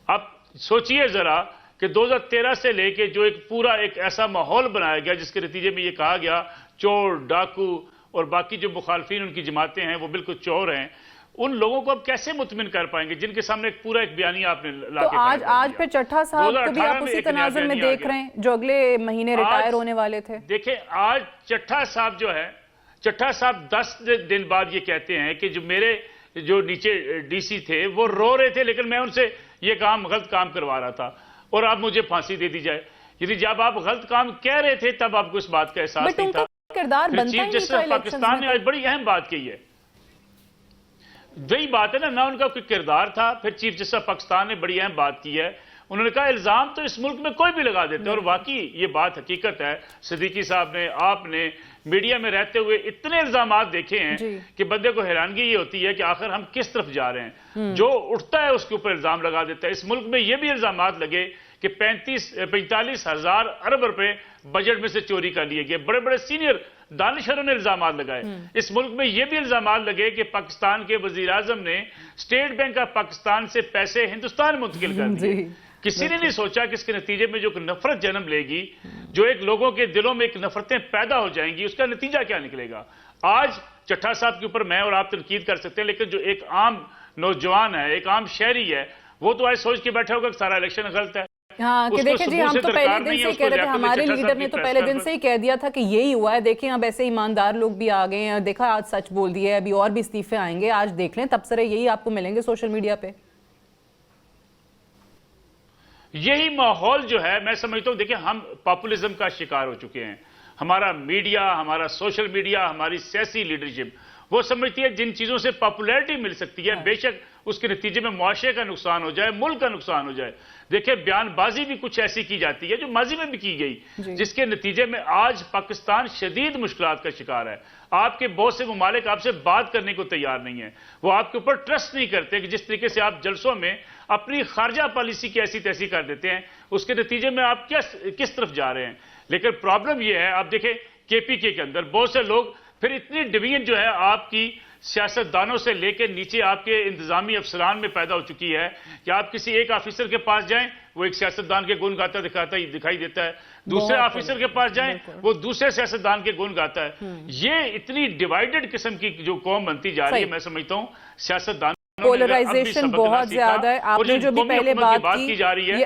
अब सोचिए जरा कि 2013 से लेके जो एक पूरा एक ऐसा माहौल बनाया गया जिसके नतीजे में ये कहा गया चोर डाकू और बाकी जो मुखालफिन उनकी जमातें हैं वो बिल्कुल चोर हैं, उन लोगों को अब कैसे मुतमिन कर पाएंगे जिनके सामने एक पूरा एक बयानी आपने ला के आज फिर चट्टा साहब को भी आप उसी तनाजुर में देख रहे हैं जो अगले महीने रिटायर होने वाले थे। देखिए आज चट्टा साहब जो है, चट्टा साहब 10 दिन बाद ये कहते हैं कि जो मेरे जो नीचे DC थे वो रो रहे थे लेकिन मैं उनसे ये काम गलत काम करवा रहा था और अब मुझे फांसी दे दी जाए। यदि जब आप गलत काम कह रहे थे तब आपको इस बात का एहसास नहीं था। चीफ जस्टिस पाकिस्तान ने आज बड़ी अहम बात कही है, वही बात है ना उनका कोई किरदार था। फिर चीफ जस्टिस पाकिस्तान ने बड़ी अहम बात की है, उन्होंने कहा इल्जाम तो इस मुल्क में कोई भी लगा देते हैं, और वाकई ये बात हकीकत है। सिद्दीकी साहब ने, आपने मीडिया में रहते हुए इतने इल्जामात देखे हैं कि बंदे को हैरानगी ये होती है कि आखिर हम किस तरफ जा रहे हैं। जो उठता है उसके ऊपर इल्जाम लगा देता है। इस मुल्क में ये भी इल्जामात लगे कि 45 हजार अरब रुपए बजट में से चोरी कर लिए गए। बड़े बड़े सीनियर दानिशरों ने इल्जामात लगाए। इस मुल्क में यह भी इल्जामात लगे कि पाकिस्तान के वजीर आजम ने स्टेट बैंक ऑफ पाकिस्तान से पैसे हिंदुस्तान मुंतकिल कर दिए। किसी ने नहीं सोचा कि इसके नतीजे में जो नफरत जन्म लेगी, जो एक लोगों के दिलों में एक नफरतें पैदा हो जाएंगी, उसका नतीजा क्या निकलेगा। आज चट्टा साहब के ऊपर मैं और आप तनकीद कर सकते हैं, लेकिन जो एक आम नौजवान है, एक आम शहरी है, वो तो आज सोच के बैठा होगा कि सारा इलेक्शन गलत है। हाँ कि उसको देखें जी, सबूत हम से तो दरकार पहले दिन नहीं से है, ही कह उसको रहे थे, लियाकत अली हमारे चट्टा लीडर साहब ने की तो प्रेस पहले दिन से ही कह दिया था कि यही हुआ है। देखें अब ऐसे ईमानदार लोग भी आ गए हैं, देखा आज सच बोल दिया है, अभी और भी इस्तीफे आएंगे, आज देख लें तबसरे यही आपको मिलेंगे सोशल मीडिया पे। यही माहौल जो है मैं समझता हूं, देखिए हम पॉपुलिज्म का शिकार हो चुके हैं। हमारा मीडिया, हमारा सोशल मीडिया, हमारी सियासी लीडरशिप वो समझती है जिन चीजों से पॉपुलैरिटी मिल सकती है, बेशक उसके नतीजे में मुआशरे का नुकसान हो जाए, मुल्क का नुकसान हो जाए। देखिए बयानबाजी भी कुछ ऐसी की जाती है जो माजी में भी की गई, जिसके नतीजे में आज पाकिस्तान शदीद मुश्किलात का शिकार है। आपके बहुत से ममालिक आपसे बात करने को तैयार नहीं है, वो आपके ऊपर ट्रस्ट नहीं करते कि जिस तरीके से आप जलसों में अपनी खारजा पॉलिसी की ऐसी तैसी कर देते हैं, उसके नतीजे में आप किस तरफ जा रहे हैं। लेकिन प्रॉब्लम यह है, आप देखें केपीके के अंदर बहुत से लोग, फिर इतनी डिवीजन जो है आपकी सियासतदानों से लेकर नीचे आपके इंतजामी अफसरान में पैदा हो चुकी है कि आप किसी एक ऑफिसर के पास जाएं, वो एक सियासतदान के गुण गाता दिखाई देता है, दूसरे ऑफिसर के पास जाएं, वो दूसरे सियासतदान के गुण गाता है। ये इतनी डिवाइडेड किस्म की जो कौम बनती जा रही है, मैं समझता हूं सियासतदान पोलराइजेशन बहुत ज्यादा है। आपने जो भी पहले बात की जा रही है, ये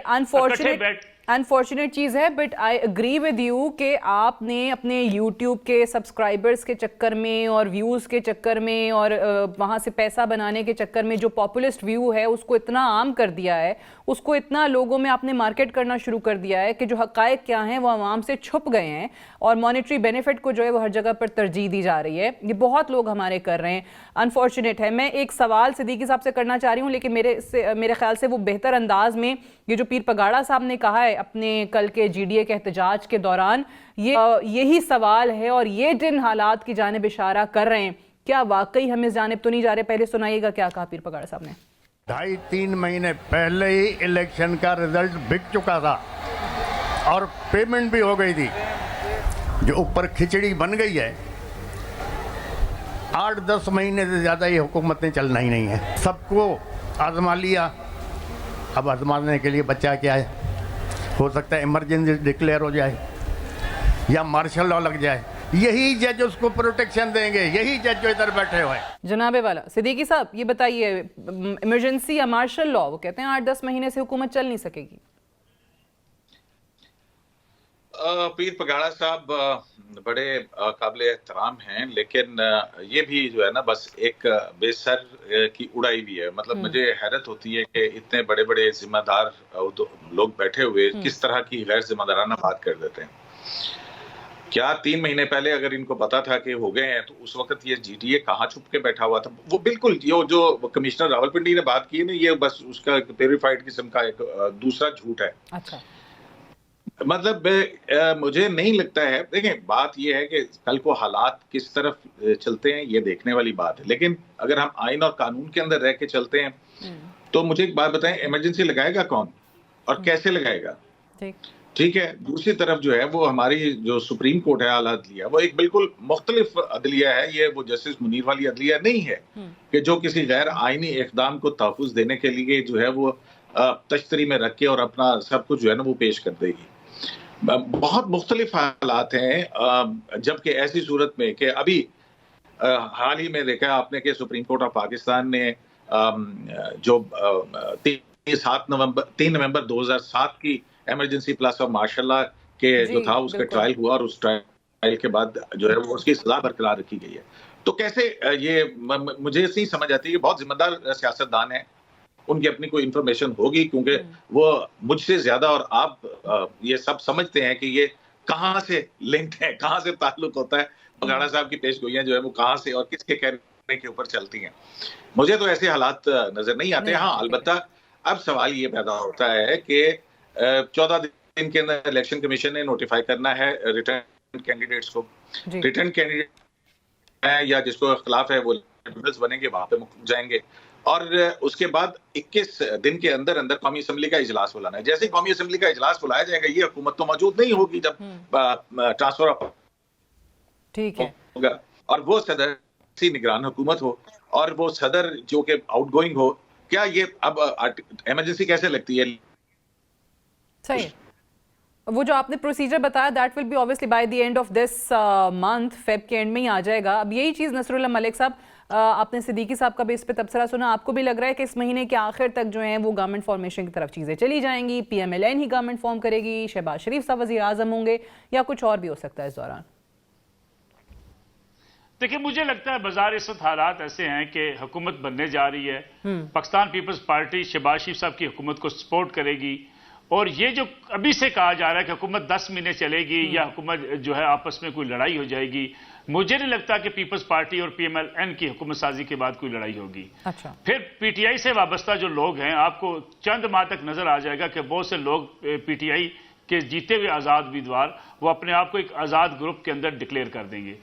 अनफॉर्चुनेट चीज है, but I agree with you कि आपने अपने YouTube के सब्सक्राइबर्स के चक्कर में और व्यूज के चक्कर में और वहां से पैसा बनाने के चक्कर में जो पॉपुलिस्ट व्यू है उसको इतना आम कर दिया है, उसको इतना लोगों में आपने मार्केट करना शुरू कर दिया है कि जो हकायक क्या हैं वो आवाम से छुप गए हैं और मॉनेटरी बेनिफिट को जो है वो हर जगह पर तरजीह दी जा रही है। ये बहुत लोग हमारे कर रहे हैं, अनफॉर्चुनेट है। मैं एक सवाल सिद्दीकी साहब से करना चाह रही हूँ, लेकिन मेरे ख्याल से वो बेहतर अंदाज में ये जो पीर पगाड़ा साहब ने कहा है अपने कल के GDA के एहतजाज के दौरान, यही सवाल है और ये जिन हालात की जानिब इशारा कर रहे हैं, क्या वाकई हम इस जानिब तो नहीं जा रहे? पहले सुनाइएगा क्या कहा पीर पगाड़ा साहब ने। 2.5-3 महीने पहले ही इलेक्शन का रिजल्ट बिक चुका था और पेमेंट भी हो गई थी, जो ऊपर खिचड़ी बन गई है। 8-10 महीने से ज़्यादा ये हुकूमतें चलना ही नहीं है। सबको आजमा लिया, अब आजमाने के लिए बच्चा क्या है, हो सकता है इमरजेंसी डिक्लेयर हो जाए या मार्शल लॉ लग जाए, यही जज उसको प्रोटेक्शन देंगे, यही जज जो इधर बैठे हुए हैं। जनाबे वाला सिद्दीकी साहब ये बताइए, इमरजेंसी या मार्शल लॉ, वो कहते हैं 8-10 महीने से हुकूमत चल नहीं सकेगी। पीर पगाड़ा साहब बड़े काबिल एहतराम हैं, लेकिन ये भी जो है ना बस एक बेसर की उड़ाई भी है। मतलब मुझे हैरत होती है कि इतने बड़े बड़े जिम्मेदार लोग बैठे हुए किस तरह की गैर जिम्मेदाराना बात कर देते हैं। क्या 3 महीने पहले अगर इनको पता था कि हो गए हैं तो उस वक्त ये GDA कहाँ छुप के बैठा हुआ था? वो बिल्कुल ये जो कमिश्नर रावलपिंडी ने बात की है ना, ये बस उसका प्योरीफाइड किस्म का एक दूसरा झूठ है। अच्छा, मतलब मुझे नहीं लगता है। देखें बात यह है कि कल को हालात किस तरफ चलते हैं ये देखने वाली बात है, लेकिन अगर हम आइन और कानून के अंदर रह के चलते हैं तो मुझे एक बात बताएं, इमरजेंसी लगाएगा कौन और कैसे लगाएगा? ठीक है। दूसरी तरफ जो है वो हमारी जो सुप्रीम कोर्ट है आला अदलिया, वो एक बिल्कुल मुख्तलिफ अदलिया है। ये वो जस्टिस मुनीर वाली अदलिया नहीं है कि जो किसी गैर आइनी इक़दाम को तहफ़्फ़ुज़ देने के लिए जो है वो तश्तरी में रख के और अपना सब कुछ जो है ना वो पेश कर देगी। बहुत मुख्तलिफ हालात हैं, जबकि ऐसी सूरत में कि अभी हाल ही में देखा आपने कि सुप्रीम कोर्ट ऑफ पाकिस्तान ने जो 3 नवंबर 2007 की इमरजेंसी प्लस और मार्शल लॉ के जो था उसका ट्रायल हुआ और उस ट्रायल के बाद जो है वो उसकी सजा बरकरार रखी गई है। तो कैसे ये मुझे नहीं समझ आती कि बहुत जिम्मेदार सियासतदान है, उनकी अपनी कोई इंफॉर्मेशन होगी, क्योंकि वो मुझसे ज्यादा और आप ये सब समझते हैं कि ये कहाँ से लिंक्ड है, कहाँ से ताल्लुक होता है। पगाड़ा साहब की पेशगोइयां जो है वो कहाँ से और किसके कहने के ऊपर चलती हैं। मुझे तो ऐसे हालात नजर नहीं आते। हाँ, अलबत्ता अब सवाल ये पैदा होता है कि 14 दिन के अंदर इलेक्शन कमीशन ने नोटिफाई करना है रिटर्न कैंडिडेट्स को। रिटर्न कैंडिडेट है या जिसको खिलाफ है वो लिबरल्स बनेंगे, वहां पे जाएंगे और उसके बाद 21 दिन के अंदर अंदर कौमी असम्बली का इजलास बुलाना है। जैसे ही कौमी असम्बली का इजलास बुलाया जाएगा, ये हुकूमत तो मौजूद नहीं होगी जब ट्रांसफर ऑफ ठीक है होगा और वो सदर सी निगरान हुकूमत हो और वो सदर जो कि आउटगोइंग हो। क्या ये अब इमरजेंसी कैसे लगती है? सही وہ جو آپ نے پروسیجر بتایا that will be obviously by the end of this month, Feb کے اینڈ میں ہی آ جائے گا. اب یہی چیز نصر اللہ ملک صاحب، آپ نے صدیقی صاحب کا بھی اس پہ تبصرہ سنا، آپ کو بھی لگ رہا ہے کہ اس مہینے کے آخر تک جو ہیں وہ گورنمنٹ فارمیشن کی طرف چیزیں چلی جائیں گی، پی ایم ایل این ہی گورنمنٹ فارم کرے گی، شہباز شریف صاحب وزیر اعظم ہوں گے، یا کچھ اور بھی ہو سکتا ہے اس دوران؟ دیکھیں مجھے لگتا ہے بازار اس وقت حالات ایسے ہیں کہ حکومت بننے جا رہی ہے، پاکستان پیپلز پارٹی شہباز شریف صاحب کی حکومت کو سپورٹ کرے گی، اور یہ جو ابھی سے کہا جا رہا ہے کہ حکومت 10 مہینے چلے گی یا حکومت جو ہے آپس میں کوئی لڑائی ہو جائے گی، مجھے نہیں لگتا کہ پیپلز پارٹی اور پی ایم ایل این کی حکومت سازی کے بعد کوئی لڑائی ہوگی. اچھا، پھر پی ٹی آئی سے وابستہ جو لوگ ہیں، آپ کو چند ماہ تک نظر آ جائے گا کہ بہت سے لوگ پی ٹی آئی کے جیتے ہوئے آزاد امیدوار وہ اپنے آپ کو ایک آزاد گروپ کے اندر ڈکلیئر کر دیں گے.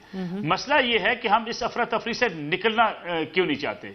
مسئلہ یہ ہے کہ ہم اس افراتفری سے نکلنا کیوں نہیں چاہتے؟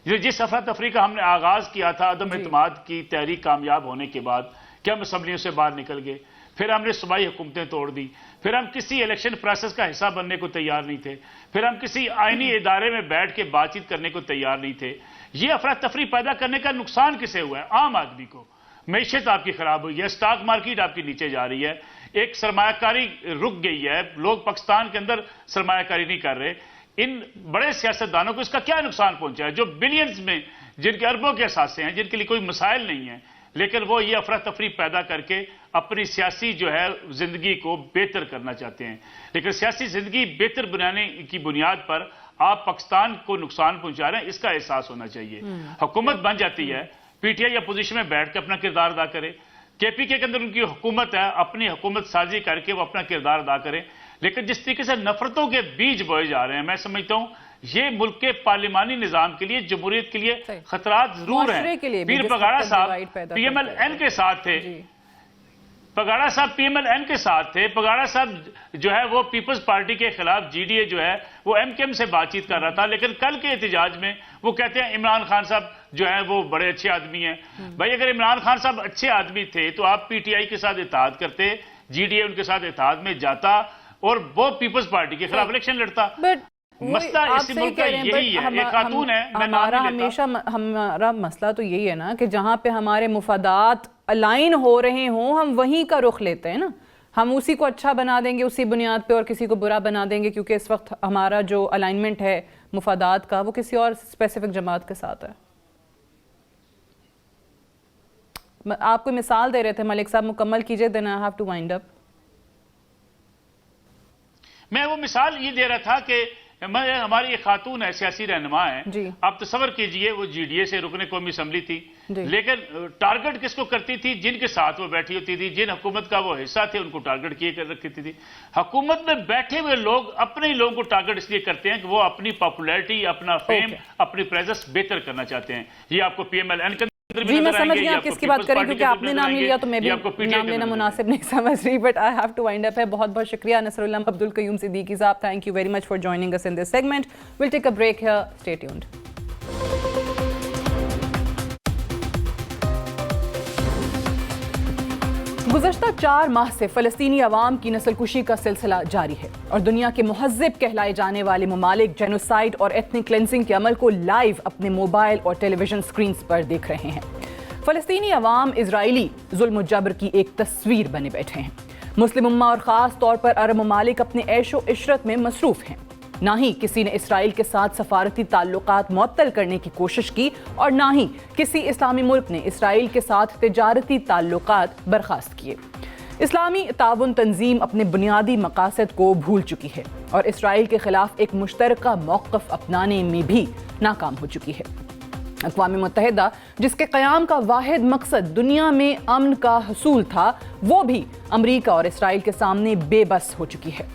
جس افراتفری کا ہم نے آغاز کیا تھا عدم اعتماد کی تحریک کامیاب ہونے کے بعد، کہ ہم اسمبلیوں سے باہر نکل گئے، پھر ہم نے صوبائی حکومتیں توڑ دی، پھر ہم کسی الیکشن پروسیس کا حصہ بننے کو تیار نہیں تھے، پھر ہم کسی آئینی ادارے میں بیٹھ کے بات چیت کرنے کو تیار نہیں تھے. یہ افراتفری پیدا کرنے کا نقصان کسے ہوا ہے؟ عام آدمی کو. معیشت آپ کی خراب ہوئی ہے، سٹاک مارکیٹ آپ کی نیچے جا رہی ہے، ایک سرمایہ کاری رک گئی ہے، لوگ پاکستان کے اندر سرمایہ کاری نہیں کر رہے. ان بڑے سیاستدانوں کو اس کا کیا نقصان پہنچا ہے جو بلینز میں، جن کے اربوں کے اثاثے ہیں، جن کے لیے کوئی مسائل نہیں ہیں، لیکن وہ یہ افراتفری پیدا کر کے اپنی سیاسی جو ہے زندگی کو بہتر کرنا چاہتے ہیں. لیکن سیاسی زندگی بہتر بنانے کی بنیاد پر آپ پاکستان کو نقصان پہنچا رہے ہیں، اس کا احساس ہونا چاہیے. حکومت بن جاتی ہے، پی ٹی آئی اپوزیشن میں بیٹھ کے اپنا کردار ادا کرے، کے پی کے اندر ان کی حکومت ہے، اپنی حکومت سازی کر کے وہ اپنا کردار ادا کرے. لیکن جس طریقے سے نفرتوں کے بیج بوئے جا رہے ہیں، میں سمجھتا ہوں یہ ملک کے پارلیمانی نظام کے لیے، جمہوریت کے لیے خطرات ضرور ہیں. پیر پگاڑا صاحب پی ایم ایل این کے ساتھ تھے، پگاڑا صاحب پی ایم ایل این کے ساتھ تھے، پگاڑا صاحب جو ہے وہ پیپلز پارٹی کے خلاف جی ڈی اے جو ہے وہ ایم کے ایم سے بات چیت کر رہا تھا، لیکن کل کے احتجاج میں وہ کہتے ہیں عمران خان صاحب جو ہے وہ بڑے اچھے آدمی ہیں. بھائی اگر عمران خان صاحب اچھے آدمی تھے تو آپ پی ٹی آئی کے ساتھ اتحاد کرتے، جی ڈی اے ان کے ساتھ اتحاد میں جاتا اور وہ پیپلز پارٹی کے خلاف الیکشن لڑتا. مسئلہ اس ملک کا یہی ہے، ایک خاتون ہے، ہمارا ہمیشہ ہمارا مسئلہ تو یہی ہے نا کہ جہاں پہ ہمارے مفادات الائن ہو رہے ہوں ہم وہیں کا رخ لیتے ہیں نا. ہم اسی کو اچھا بنا دیں گے اسی بنیاد پہ اور کسی کو برا بنا دیں گے کیونکہ اس وقت ہمارا جو الائنمنٹ ہے مفادات کا وہ کسی اور اسپیسیفک جماعت کے ساتھ ہے. آپ کو مثال دے رہے تھے ملک صاحب، مکمل کیجئے then I have to wind up. میں وہ مثال یہ دے رہا تھا کہ ہماری ایک خاتون ہے، سیاسی رہنما ہے، آپ تصور کیجئے وہ جی ڈی اے سے رکن قومی اسمبلی تھی، لیکن ٹارگٹ کس کو کرتی تھی؟ جن کے ساتھ وہ بیٹھی ہوتی تھی، جن حکومت کا وہ حصہ تھے ان کو ٹارگٹ کیے کر رکھتی تھی. حکومت میں بیٹھے ہوئے لوگ اپنے ہی لوگوں کو ٹارگٹ اس لیے کرتے ہیں کہ وہ اپنی پاپولیرٹی، اپنا فیم، اپنی پریزنس بہتر کرنا چاہتے ہیں. یہ آپ کو پی ایم ایل این جی میں سمجھ گیا آپ کس کی بات کریں کیونکہ آپ نے نام لیا تو میں بھی نام لینا مناسب نہیں سمجھ رہی، but I have to wind up ہے. بہت بہت شکریہ نصر اللہ عبد Qayyum Siddiqui sahab, thank you very much for joining اس in this segment. We'll take a break here, stay tuned. گزشتہ 4 ماہ سے فلسطینی عوام کی نسل کشی کا سلسلہ جاری ہے اور دنیا کے مہذب کہلائے جانے والے ممالک جینوسائیڈ اور ایتھنک کلینزنگ کے عمل کو لائیو اپنے موبائل اور ٹیلی ویژن سکرینز پر دیکھ رہے ہیں. فلسطینی عوام اسرائیلی ظلم و جبر کی ایک تصویر بنے بیٹھے ہیں. مسلم امہ اور خاص طور پر عرب ممالک اپنے عیش و عشرت میں مصروف ہیں. نہ ہی کسی نے اسرائیل کے ساتھ سفارتی تعلقات معطل کرنے کی کوشش کی اور نہ ہی کسی اسلامی ملک نے اسرائیل کے ساتھ تجارتی تعلقات برخاست کیے. اسلامی تعاون تنظیم اپنے بنیادی مقاصد کو بھول چکی ہے اور اسرائیل کے خلاف ایک مشترکہ موقف اپنانے میں بھی ناکام ہو چکی ہے. اقوام متحدہ جس کے قیام کا واحد مقصد دنیا میں امن کا حصول تھا، وہ بھی امریکہ اور اسرائیل کے سامنے بے بس ہو چکی ہے.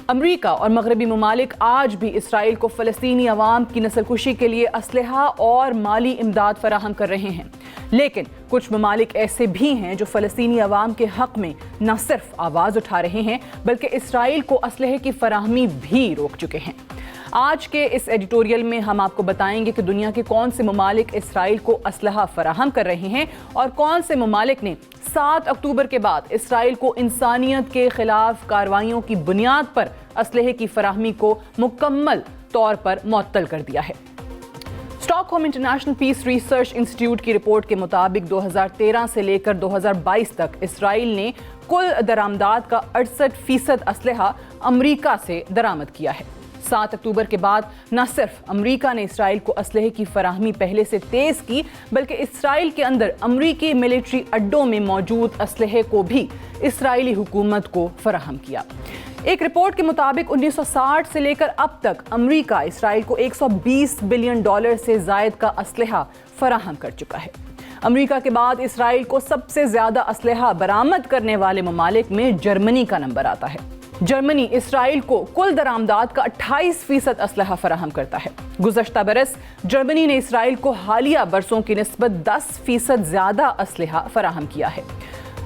امریکہ اور مغربی ممالک آج بھی اسرائیل کو فلسطینی عوام کی نسل کشی کے لیے اسلحہ اور مالی امداد فراہم کر رہے ہیں، لیکن کچھ ممالک ایسے بھی ہیں جو فلسطینی عوام کے حق میں نہ صرف آواز اٹھا رہے ہیں بلکہ اسرائیل کو اسلحے کی فراہمی بھی روک چکے ہیں. آج کے اس ایڈیٹوریل میں ہم آپ کو بتائیں گے کہ دنیا کے کون سے ممالک اسرائیل کو اسلحہ فراہم کر رہے ہیں اور کون سے ممالک نے 7 اکتوبر کے بعد اسرائیل کو انسانیت کے خلاف کارروائیوں کی بنیاد پر اسلحے کی فراہمی کو مکمل طور پر معطل کر دیا ہے. Stock home international peace research institute کی رپورٹ کے مطابق 2013 سے لے کر 2022 تک اسرائیل نے कुल दरामदात का 68% असलहा अमरीका से दरामद किया है। 7 अक्टूबर के बाद न सिर्फ अमरीका ने इसराइल को असलहे की फराहमी पहले से तेज की, बल्कि इसराइल के अंदर अमरीकी मिलिट्री अड्डों में मौजूद असलहे को भी इसराइली हुकूमत को फराहम किया। एक रिपोर्ट के मुताबिक 1960 से लेकर अब तक अमरीका इसराइल को $120 बिलियन से जायद का असलहा फराहम कर चुका है। अमरीका के बाद इसराइल को सबसे ज्यादा असलहा बरामद करने वाले ममालिक में जर्मनी का नंबर आता है। जर्मनी इसराइल को कुल दरामदात का 28% असलहा फराहम करता है। गुज़श्ता बरस जर्मनी ने इसराइल को हालिया बरसों की निस्बत 10% ज्यादा असलहा फराहम किया है।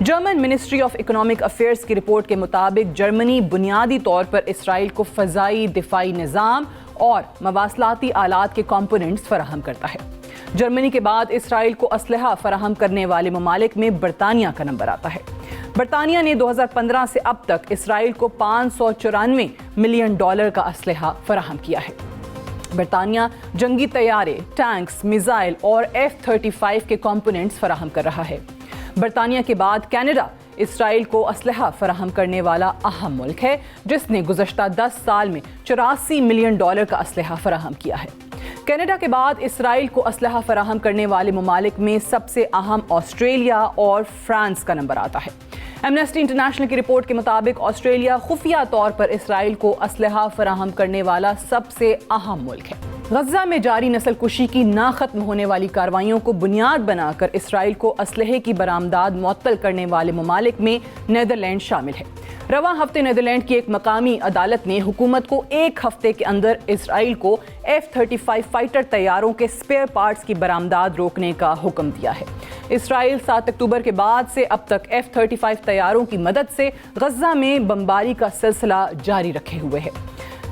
German ministry of economic affairs की रिपोर्ट के मुताबिक जर्मनी बुनियादी तौर पर इसराइल को फ़ज़ाई दिफाई निज़ाम और मवासलाती आलात के कंपोनेंट्स फराहम करता है। जर्मनी के बाद इसराइल को असलहा फराहम करने वाले ममालिक में बरतानिया का नंबर आता है। बरतानिया ने 2015 से अब तक इसराइल को $594 मिलियन का असलहा फराहम किया है। बरतानिया जंगी तैयारे, टैंक्स, मिसाइल और F-35 के कंपोनेंट्स फराहम कर रहा है। बरतानिया के बाद कनाडा इसराइल को असलहा फराहम करने वाला अहम मुल्क है, जिसने गुज़श्ता 10 साल में $84 मिलियन का असलहा फराहम किया है। कनाडा के बाद इसराइल को असलहा फराहम करने वाले ममालिक में सबसे अहम ऑस्ट्रेलिया और फ्रांस का नंबर आता है। एमनेस्टी इंटरनेशनल की रिपोर्ट के मुताबिक ऑस्ट्रेलिया खुफिया तौर पर इसराइल को असलहा फराहम करने वाला सबसे अहम मुल्क है। गजा में जारी नस्लकुशी की ना खत्म होने वाली कार्रवाइयों को बुनियाद बनाकर इसराइल को असलहे की बरामदाद मुअत्तल करने वाले ममालिक में नीदरलैंड शामिल है। रवां हफ्ते नीदरलैंड की एक मकामी अदालत ने हुकूमत को एक हफ्ते के अंदर इसराइल को F-35 फाइटर तैयारों के स्पेयर पार्ट्स की बरामदाद रोकने का हुक्म दिया है। इसराइल 7 अक्टूबर के बाद से अब तक F-35 तैयारों की मदद से गजा में बमबारी का सिलसिला जारी रखे हुए है।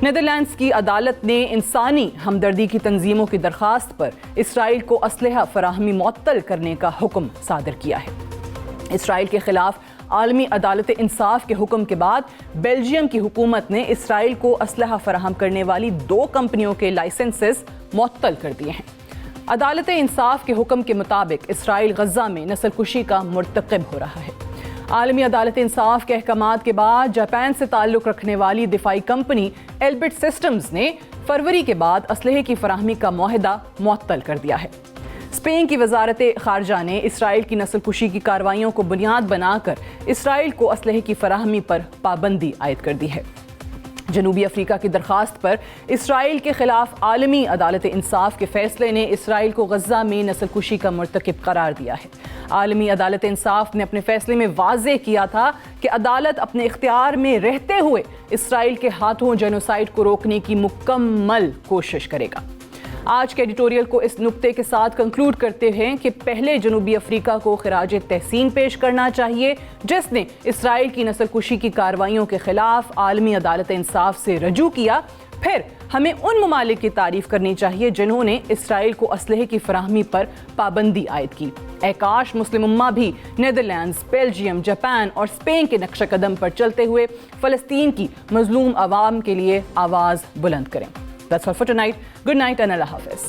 नीदरलैंड्स की अदालत ने इंसानी हमदर्दी की तंजीमों की दरख्वास्त पर इसराइल को असलहा फराहमी मुअत्तल करने का हुक्म सादर किया है। इसराइल के खिलाफ आलमी अदालत इंसाफ के हुक्म के बाद बेल्जियम की हुकूमत ने इसराइल को असलहा फराहम करने वाली 2 कंपनियों के लाइसेंसेस मुअत्तल कर दिए हैं। अदालत इंसाफ के हुक्म के मुताबिक इसराइल गजा में नस्लकुशी का मुर्तकब हो रहा है। आलमी अदालत इंसाफ के अहकामात के बाद जापान से ताल्लुक़ रखने वाली दिफाई कंपनी एल्बिट सिस्टम्स ने फरवरी के बाद असलहे की फराहमी का मुआहदा मुअत्तल कर दिया है। स्पेन की वजारत खारजा ने इसराइल की नस्लकुशी की कार्रवाइयों को बुनियाद बनाकर इसराइल को असलहे की फराहमी पर पाबंदी आयद कर दी है। जनूबी अफ्रीका की दरख्वास्त पर इसराइल के खिलाफ आलमी अदालत इंसाफ के फैसले ने इसराइल को गजा में नस्लकुशी का मुर्तकिब करार दिया है। आलमी अदालत इंसाफ ने अपने फैसले में वाज़ेह किया था कि अदालत अपने इख्तियार में रहते हुए इसराइल के हाथों जेनोसाइड को रोकने की मुकम्मल कोशिश करेगा। आज के एडिटोरियल को इस नुक्ते के साथ कंक्लूड करते हैं कि पहले जनूबी अफ्रीका को खिराज तहसीन पेश करना चाहिए, जिसने इसराइल की नस्लकुशी की कार्रवाइयों के खिलाफ आलमी अदालत इंसाफ से रजू किया। फिर हमें उन ममालिक की तारीफ करनी चाहिए जिन्होंने इसराइल को असलहे की फराहमी पर पाबंदी आयद की। काश मुस्लिम उम्मा भी नीदरलैंड्स, बेल्जियम, जापान और स्पेन के नक्श कदम पर चलते हुए फ़लस्तीन की मजलूम आवाम के लिए आवाज़ बुलंद करें। That's all for tonight. Good night and Allah Hafiz.